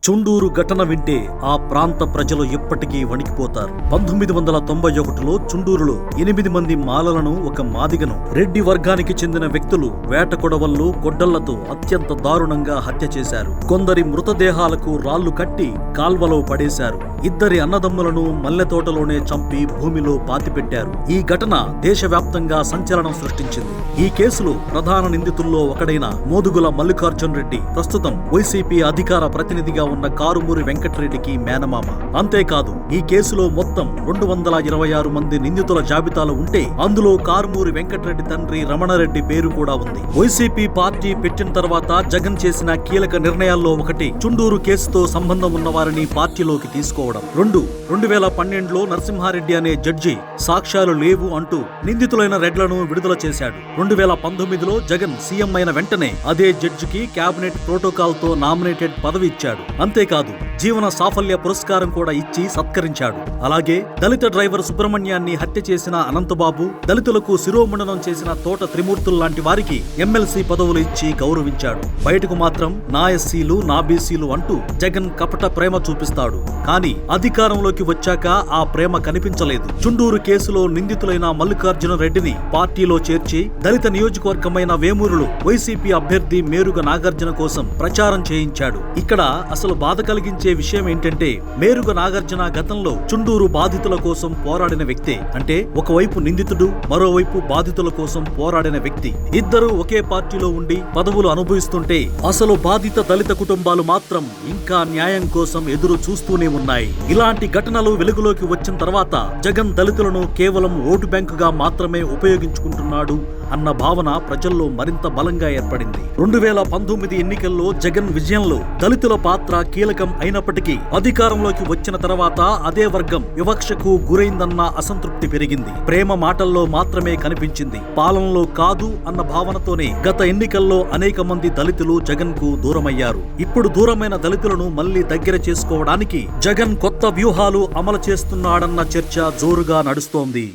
చుండూరు ఘటన వింటే ఆ ప్రాంత ప్రజలు ఎప్పటికీ వణికిపోతారు. 1991లో చుండూరులో 8 మంది మాలలను, ఒక మాదిగను రెడ్డి వర్గానికి చెందిన వ్యక్తులు వేట కొడవళ్లు, గొడ్డళ్లతో అత్యంత దారుణంగా హత్య చేశారు. కొందరి మృతదేహాలకు రాళ్లు కట్టి కాల్వలో పడేశారు. ఇద్దరి అన్నదమ్ములను మల్లెతోటలోనే చంపి భూమిలో పాతిపెట్టారు. ఈ ఘటన దేశవ్యాప్తంగా సంచలనం సృష్టించింది. ఈ కేసులో ప్రధాన నిందితుల్లో ఒకడైన మోదుగుల మల్లికార్జున్ రెడ్డి ప్రస్తుతం వైసీపీ అధికార ప్రతినిధిగా ఉన్న కారుమూరి వెంకటరెడ్డికి మేనమామ. అంతేకాదు, ఈ కేసులో మొత్తం 226 మంది నిందితుల జాబితాలో ఉంటే అందులో కారుమూరి వెంకటరెడ్డి తండ్రి రమణారెడ్డి పేరు కూడా ఉంది. వైసీపీ పార్టీ పెట్టిన తర్వాత జగన్ చేసిన కీలక నిర్ణయాల్లో ఒకటి చుండూరు కేసుతో సంబంధం ఉన్న వారిని పార్టీలోకి తీసుకోవడం. 2012లో నరసింహారెడ్డి అనే జడ్జి సాక్ష్యాలు లేవు అంటూ నిందితులైన రెడ్లను విడుదల చేశాడు. 2019లో జగన్ సీఎం అయిన వెంటనే అదే జడ్జికి కేబినెట్ ప్రోటోకాల్ తో నామినేటెడ్ పదవి ఇచ్చాడు. అంతేకాదు, జీవన సాఫల్య పురస్కారం కూడా ఇచ్చి సత్కరించాడు. అలాగే దళిత డ్రైవర్ సుబ్రహ్మణ్యాన్ని హత్య చేసిన అనంతబాబు, దళితులకు శిరోముండనం చేసిన తోట త్రిమూర్తులు లాంటి వారికి ఎమ్మెల్సీ పదవులు ఇచ్చి గౌరవించాడు. బయటకు మాత్రం నా ఎస్సీలు, నా బీసీలు అంటూ జగన్ కపట ప్రేమ చూపిస్తాడు. కానీ అధికారంలోకి వచ్చాక ఆ ప్రేమ కనిపించలేదు. చుండూరు కేసులో నిందితులైన మల్లికార్జున రెడ్డిని పార్టీలో చేర్చి దళిత నియోజకవర్గమైన వేమూరులో వైసీపీ అభ్యర్థి మేరుగ నాగార్జున కోసం ప్రచారం చేయించాడు. ఇక్కడ అసలు బాధ కలిగించే విషయం ఏంటంటే, మేరుగ నాగార్జున గతంలో చుండూరు బాధితుల కోసం పోరాడిన వ్యక్తే. అంటే ఒకవైపు నిందితుడు, మరోవైపు బాధితుల కోసం పోరాడిన వ్యక్తి. ఇద్దరు ఒకే పార్టీలో ఉండి పదవులు అనుభవిస్తుంటే అసలు బాధిత దళిత కుటుంబాలు మాత్రం ఇంకా న్యాయం కోసం ఎదురు చూస్తూనే ఉన్నాయి. ఇలాంటి ఘటనలు వెలుగులోకి వచ్చిన తర్వాత జగన్ దళితులను కేవలం ఓటు బ్యాంకుగా మాత్రమే ఉపయోగించుకుంటున్నాడు అన్న భావన ప్రజల్లో మరింత బలంగా ఏర్పడింది. 2019 ఎన్నికల్లో జగన్ విజయంలో దళితుల పాత్ర కీలకం అయినప్పటికీ అధికారంలోకి వచ్చిన తర్వాత అదే వర్గం వివక్షకు గురైందన్న అసంతృప్తి పెరిగింది. ప్రేమ మాటల్లో మాత్రమే కనిపించింది, పాలనలో కాదు అన్న భావనతోనే గత ఎన్నికల్లో అనేక మంది దళితులు జగన్ కు దూరమయ్యారు. ఇప్పుడు దూరమైన దళితులను మళ్లీ దగ్గర చేసుకోవడానికి జగన్ కొత్త వ్యూహాలు అమలు చేస్తున్నాడన్న చర్చ జోరుగా నడుస్తోంది.